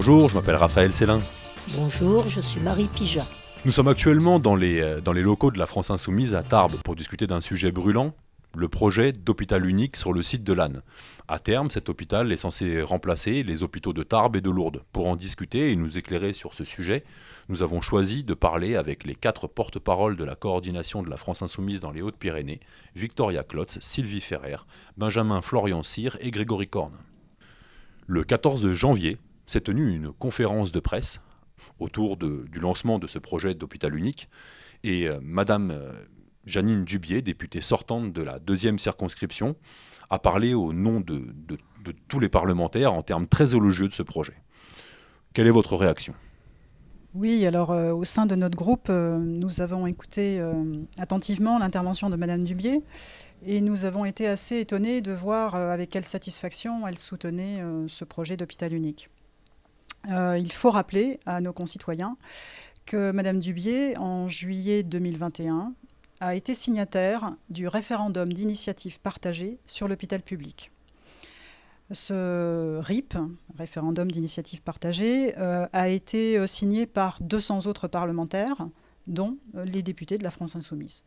Bonjour, je m'appelle Raphaël Célin. Bonjour, je suis Marie Pijat. Nous sommes actuellement dans les locaux de la France Insoumise à Tarbes pour discuter d'un sujet brûlant, le projet d'hôpital unique sur le site de Lannes. À terme, cet hôpital est censé remplacer les hôpitaux de Tarbes et de Lourdes. Pour en discuter et nous éclairer sur ce sujet, nous avons choisi de parler avec les 4 porte-paroles de la coordination de la France Insoumise dans les Hautes-Pyrénées, Victoria Klotz, Sylvie Ferrer, Benjamin Florian-Cyr et Grégory Corne. Le 14 janvier s'est tenue une conférence de presse autour du lancement de ce projet d'hôpital unique et Madame Jeannine Dubié, députée sortante de la 2e circonscription, a parlé au nom de tous les parlementaires en termes très élogieux de ce projet. Quelle est votre réaction ? Oui, alors au sein de notre groupe, nous avons écouté attentivement l'intervention de Madame Dubié et nous avons été assez étonnés de voir avec quelle satisfaction elle soutenait ce projet d'hôpital unique. Il faut rappeler à nos concitoyens que Madame Dubié, en juillet 2021, a été signataire du référendum d'initiative partagée sur l'hôpital public. Ce RIP, référendum d'initiative partagée, a été signé par 200 autres parlementaires, dont les députés de la France Insoumise.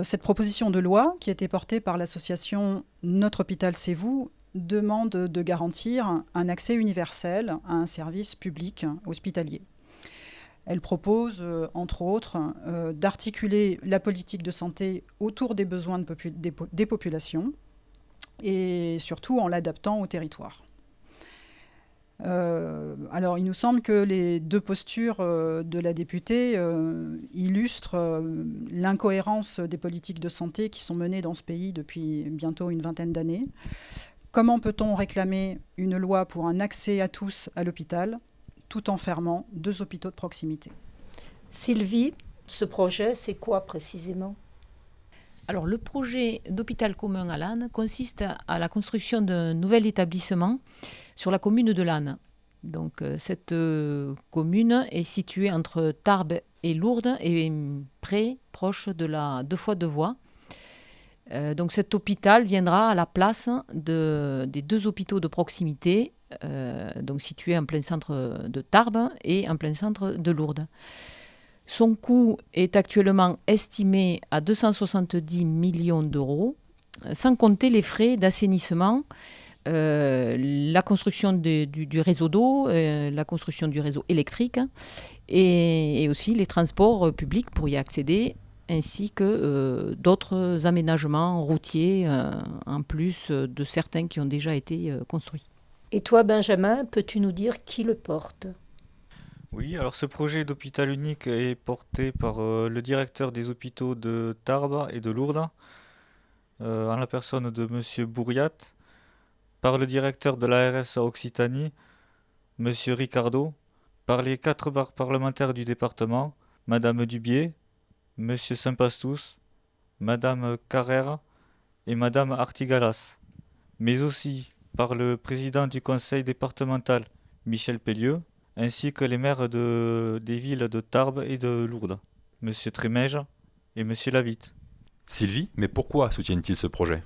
Cette proposition de loi, qui a été portée par l'association Notre Hôpital C'est Vous, demande de garantir un accès universel à un service public hospitalier. Elle propose, entre autres, d'articuler la politique de santé autour des besoins des populations et surtout en l'adaptant au territoire. Alors, il nous semble que les 2 postures de la députée illustrent l'incohérence des politiques de santé qui sont menées dans ce pays depuis bientôt une vingtaine d'années. Comment peut-on réclamer une loi pour un accès à tous à l'hôpital tout en fermant 2 hôpitaux de proximité ? Sylvie, ce projet, c'est quoi précisément ? Alors, le projet d'hôpital commun à Lannes consiste à la construction d'un nouvel établissement sur la commune de Lannes. Donc, cette commune est située entre Tarbes et Lourdes et proche de la 2x2 voies. Donc, cet hôpital viendra à la place des 2 hôpitaux de proximité, donc situés en plein centre de Tarbes et en plein centre de Lourdes. Son coût est actuellement estimé à 270 millions d'euros, sans compter les frais d'assainissement, la construction du réseau d'eau, la construction du réseau électrique et aussi les transports publics pour y accéder, ainsi que d'autres aménagements routiers, en plus de certains qui ont déjà été construits. Et toi, Benjamin, peux-tu nous dire qui le porte ? Oui, alors ce projet d'hôpital unique est porté par le directeur des hôpitaux de Tarbes et de Lourdes, en la personne de M. Bourriat, par le directeur de l'ARS Occitanie, M. Ricardo, par les 4 parlementaires du département, Mme Dubié, M. Saint-Pastous, Mme Carrère et Mme Artigalas, mais aussi par le président du conseil départemental, Michel Pellieu, ainsi que les maires des villes de Tarbes et de Lourdes, M. Trémège et M. Lavitte. Sylvie, mais pourquoi soutiennent-ils ce projet ?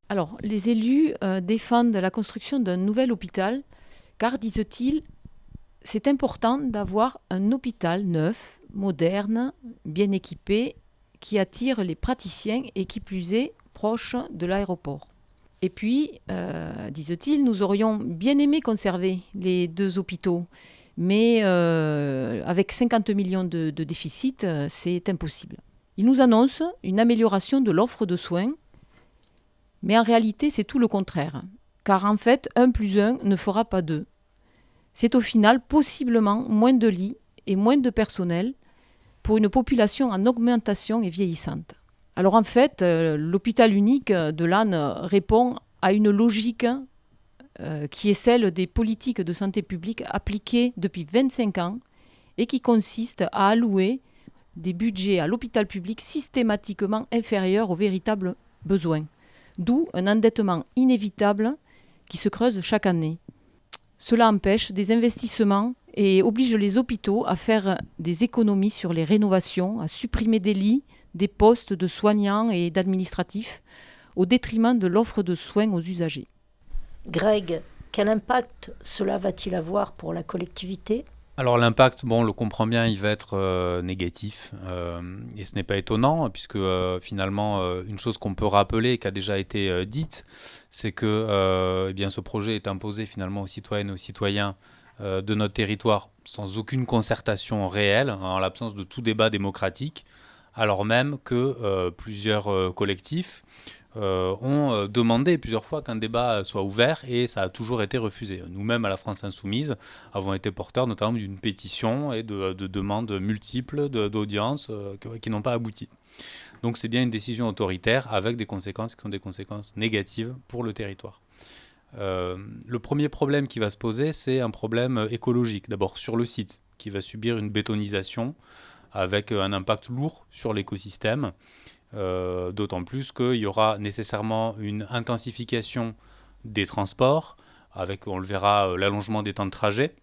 Alors, les élus défendent la construction d'un nouvel hôpital, car, disent-ils, c'est important d'avoir un hôpital neuf, moderne, bien équipé, qui attire les praticiens et qui plus est proche de l'aéroport. Et puis, disent-ils, nous aurions bien aimé conserver les 2 hôpitaux, mais avec 50 millions de déficit, c'est impossible. Ils nous annoncent une amélioration de l'offre de soins, mais en réalité, c'est tout le contraire. Car en fait, 1 + 1 ne fera pas 2. C'est au final possiblement moins de lits et moins de personnel pour une population en augmentation et vieillissante. Alors en fait, l'hôpital unique de Lannes répond à une logique qui est celle des politiques de santé publique appliquées depuis 25 ans et qui consiste à allouer des budgets à l'hôpital public systématiquement inférieurs aux véritables besoins. D'où un endettement inévitable qui se creuse chaque année. Cela empêche des investissements et oblige les hôpitaux à faire des économies sur les rénovations, à supprimer des lits, des postes de soignants et d'administratifs, au détriment de l'offre de soins aux usagers. Greg, Quel impact cela va-t-il avoir pour la collectivité ? Alors l'impact, bon, on le comprend bien, il va être négatif. Et ce n'est pas étonnant, puisque finalement, une chose qu'on peut rappeler, qui a déjà été dite, c'est que eh bien, ce projet est imposé finalement aux citoyennes et aux citoyens de notre territoire sans aucune concertation réelle, en l'absence de tout débat démocratique, alors même que plusieurs collectifs ont demandé plusieurs fois qu'un débat soit ouvert et ça a toujours été refusé. Nous-mêmes, à la France Insoumise, avons été porteurs notamment d'une pétition et de demandes multiples d'audience qui n'ont pas abouti. Donc c'est bien une décision autoritaire avec des conséquences qui sont des conséquences négatives pour le territoire. Le premier problème qui va se poser, c'est un problème écologique. D'abord sur le site, qui va subir une bétonisation avec un impact lourd sur l'écosystème. D'autant plus qu'il y aura nécessairement une intensification des transports, avec, on le verra, l'allongement des temps de trajet,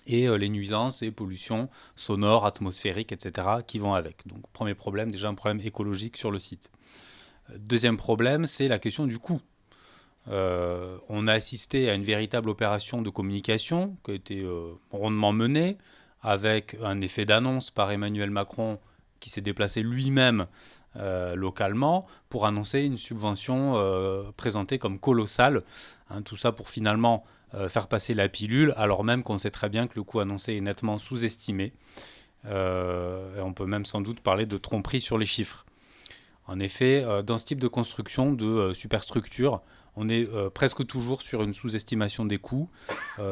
et les nuisances et pollutions sonores, atmosphériques, etc. qui vont avec. Donc premier problème, déjà un problème écologique sur le site. Deuxième problème, c'est la question du coût. On a assisté à une véritable opération de communication qui a été rondement menée, avec un effet d'annonce par Emmanuel Macron qui s'est déplacé lui-même localement pour annoncer une subvention présentée comme colossale. Tout ça pour finalement faire passer la pilule, alors même qu'on sait très bien que le coût annoncé est nettement sous-estimé. Et on peut même sans doute parler de tromperie sur les chiffres. En effet, dans ce type de construction de superstructure, on est presque toujours sur une sous-estimation des coûts,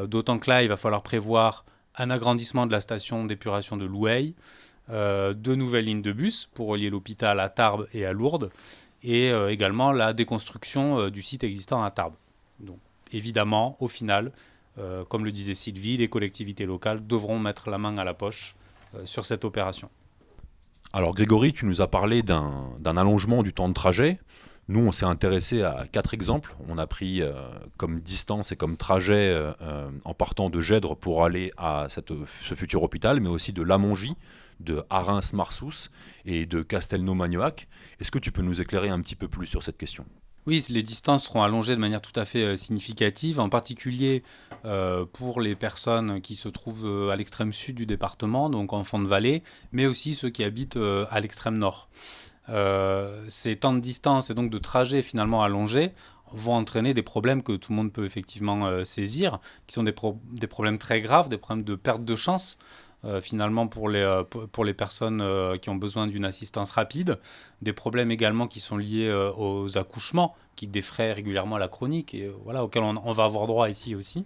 d'autant que là, il va falloir prévoir un agrandissement de la station d'épuration de Loueil, 2 nouvelles lignes de bus pour relier l'hôpital à Tarbes et à Lourdes, et également la déconstruction du site existant à Tarbes. Donc, évidemment, au final, comme le disait Sylvie, les collectivités locales devront mettre la main à la poche sur cette opération. Alors Grégory, tu nous as parlé d'un allongement du temps de trajet. Nous, on s'est intéressé à 4 exemples. On a pris comme distance et comme trajet en partant de Gèdre pour aller à ce futur hôpital, mais aussi de Lamongie, de Arins-Marsous et de Castelnau-Magnoac. Est-ce que tu peux nous éclairer un petit peu plus sur cette question ? Oui, les distances seront allongées de manière tout à fait significative, en particulier pour les personnes qui se trouvent à l'extrême sud du département, donc en fond de vallée, mais aussi ceux qui habitent à l'extrême nord. Ces temps de distance et donc de trajet finalement allongés vont entraîner des problèmes que tout le monde peut effectivement saisir, qui sont des problèmes très graves, des problèmes de perte de chance, finalement pour les personnes qui ont besoin d'une assistance rapide, des problèmes également qui sont liés aux accouchements, qui défraient régulièrement la chronique, et voilà, auxquels on va avoir droit ici aussi.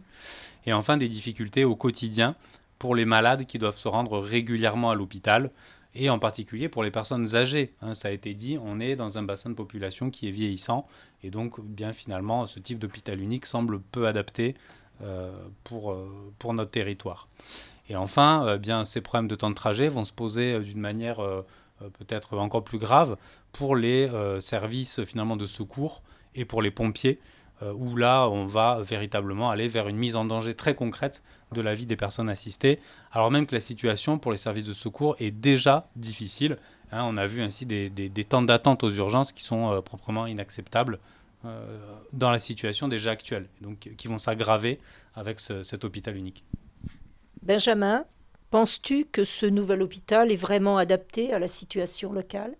Et enfin, des difficultés au quotidien pour les malades qui doivent se rendre régulièrement à l'hôpital, et en particulier pour les personnes âgées. Ça a été dit, on est dans un bassin de population qui est vieillissant, et donc bien finalement, ce type d'hôpital unique semble peu adapté pour notre territoire. Et enfin, bien, ces problèmes de temps de trajet vont se poser d'une manière peut-être encore plus grave pour les services finalement de secours et pour les pompiers, où là, on va véritablement aller vers une mise en danger très concrète de la vie des personnes assistées, alors même que la situation pour les services de secours est déjà difficile. On a vu ainsi des temps d'attente aux urgences qui sont proprement inacceptables dans la situation déjà actuelle, donc qui vont s'aggraver avec cet hôpital unique. Benjamin, penses-tu que ce nouvel hôpital est vraiment adapté à la situation locale ?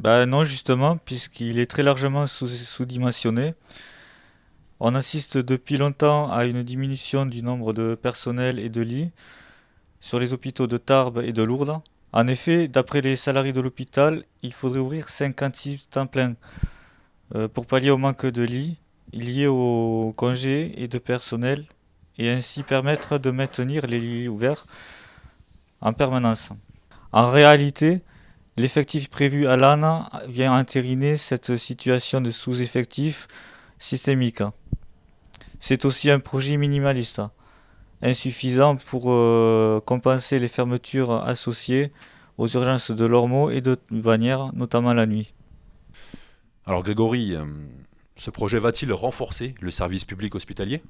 Non, justement, puisqu'il est très largement sous-dimensionné. On assiste depuis longtemps à une diminution du nombre de personnel et de lits sur les hôpitaux de Tarbes et de Lourdes. En effet, d'après les salariés de l'hôpital, il faudrait ouvrir 56 temps plein pour pallier au manque de lits liés aux congés et de personnel, et ainsi permettre de maintenir les lits ouverts en permanence. En réalité, l'effectif prévu à l'ANA vient entériner cette situation de sous-effectif systémique. C'est aussi un projet minimaliste, insuffisant pour compenser les fermetures associées aux urgences de Lormeau et de Bagnères, notamment la nuit. Alors Grégory, ce projet va-t-il renforcer le service public hospitalier ?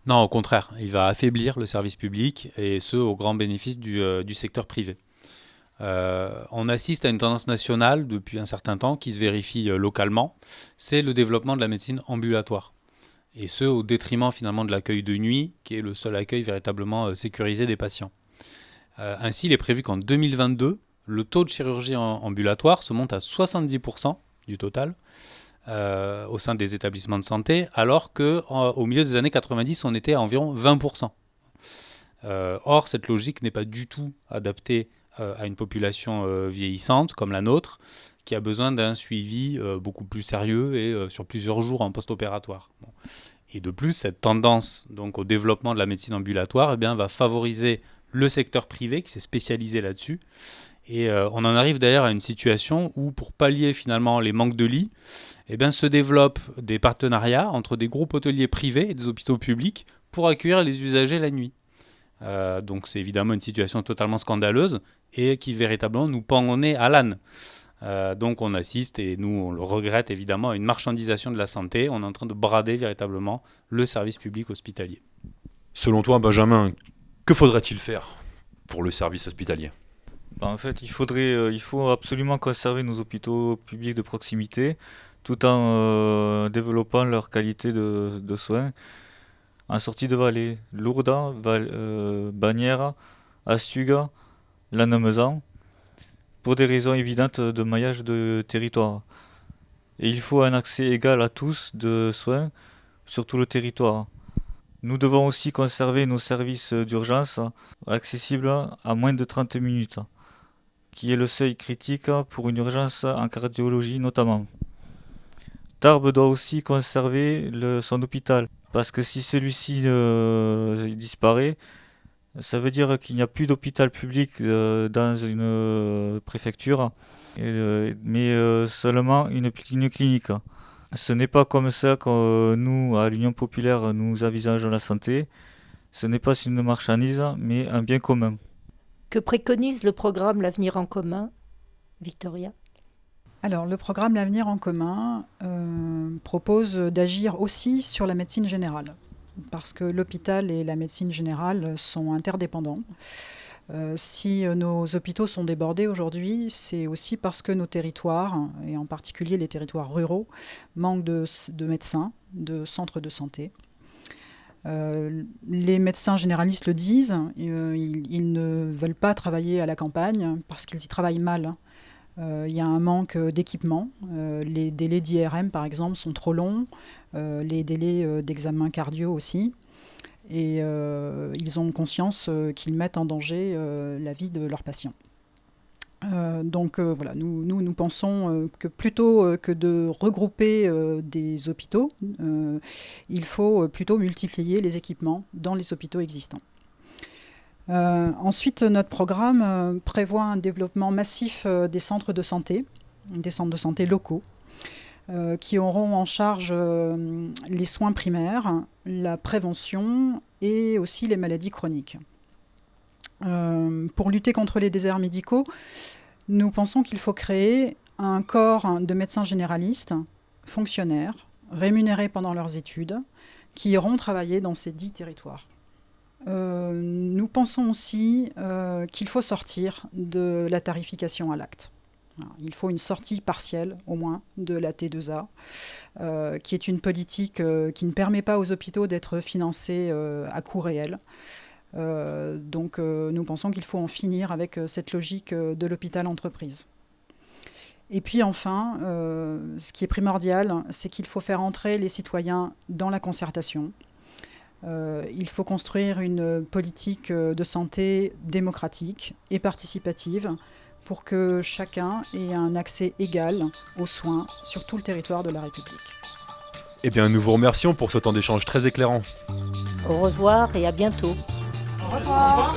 Non, au contraire, il va affaiblir le service public, et ce, au grand bénéfice du secteur privé. On assiste à une tendance nationale depuis un certain temps qui se vérifie localement, c'est le développement de la médecine ambulatoire. Et ce, au détriment finalement de l'accueil de nuit, qui est le seul accueil véritablement sécurisé des patients. Ainsi, il est prévu qu'en 2022, le taux de chirurgie ambulatoire se monte à 70% du total au sein des établissements de santé, alors qu'au milieu des années 90, on était à environ 20%. Or, cette logique n'est pas du tout adaptée à une population vieillissante comme la nôtre, qui a besoin d'un suivi beaucoup plus sérieux et sur plusieurs jours en post-opératoire. Bon. Et de plus, cette tendance donc, au développement de la médecine ambulatoire va favoriser le secteur privé qui s'est spécialisé là-dessus. Et on en arrive d'ailleurs à une situation où, pour pallier finalement les manques de lits, se développent des partenariats entre des groupes hôteliers privés et des hôpitaux publics pour accueillir les usagers la nuit. Donc c'est évidemment une situation totalement scandaleuse et qui véritablement nous pend au nez à l'âne. Donc on assiste, et nous on le regrette évidemment, à une marchandisation de la santé. On est en train de brader véritablement le service public hospitalier. Selon toi, Benjamin, que faudrait-il faire pour le service hospitalier ? En fait, il faut absolument conserver nos hôpitaux publics de proximité, tout en développant leur qualité de soins. En sortie de vallée, Lourdes, Bagnères, Astuga, Lannemezan, pour des raisons évidentes de maillage de territoire. Et il faut un accès égal à tous de soins sur tout le territoire. Nous devons aussi conserver nos services d'urgence accessibles à moins de 30 minutes, qui est le seuil critique pour une urgence en cardiologie notamment. Tarbes doit aussi conserver son hôpital, parce que si celui-ci disparaît, ça veut dire qu'il n'y a plus d'hôpital public dans une préfecture, mais seulement une clinique. Ce n'est pas comme ça que nous, à l'Union populaire, nous envisageons la santé. Ce n'est pas une marchandise, mais un bien commun. Que préconise le programme L'Avenir en commun, Victoria ? Alors, le programme L'Avenir en commun propose d'agir aussi sur la médecine générale, parce que l'hôpital et la médecine générale sont interdépendants. Si nos hôpitaux sont débordés aujourd'hui, c'est aussi parce que nos territoires, et en particulier les territoires ruraux, manquent de médecins, de centres de santé. Les médecins généralistes le disent, ils ne veulent pas travailler à la campagne parce qu'ils y travaillent mal. Il y a un manque d'équipement. Les délais d'IRM, par exemple, sont trop longs. Les délais d'examen cardio aussi. Et ils ont conscience qu'ils mettent en danger la vie de leurs patients. Donc voilà, nous pensons que plutôt que de regrouper des hôpitaux, il faut plutôt multiplier les équipements dans les hôpitaux existants. Ensuite, notre programme prévoit un développement massif des centres de santé locaux, qui auront en charge les soins primaires, la prévention et aussi les maladies chroniques. Pour lutter contre les déserts médicaux, nous pensons qu'il faut créer un corps de médecins généralistes, fonctionnaires, rémunérés pendant leurs études, qui iront travailler dans ces 10 territoires. Nous pensons aussi qu'il faut sortir de la tarification à l'acte. Il faut une sortie partielle, au moins, de la T2A, qui est une politique qui ne permet pas aux hôpitaux d'être financés à coût réel. Donc nous pensons qu'il faut en finir avec cette logique de l'hôpital-entreprise. Et puis enfin, ce qui est primordial, c'est qu'il faut faire entrer les citoyens dans la concertation. Il faut construire une politique de santé démocratique et participative pour que chacun ait un accès égal aux soins sur tout le territoire de la République. Eh bien, nous vous remercions pour ce temps d'échange très éclairant. Au revoir et à bientôt. Au revoir.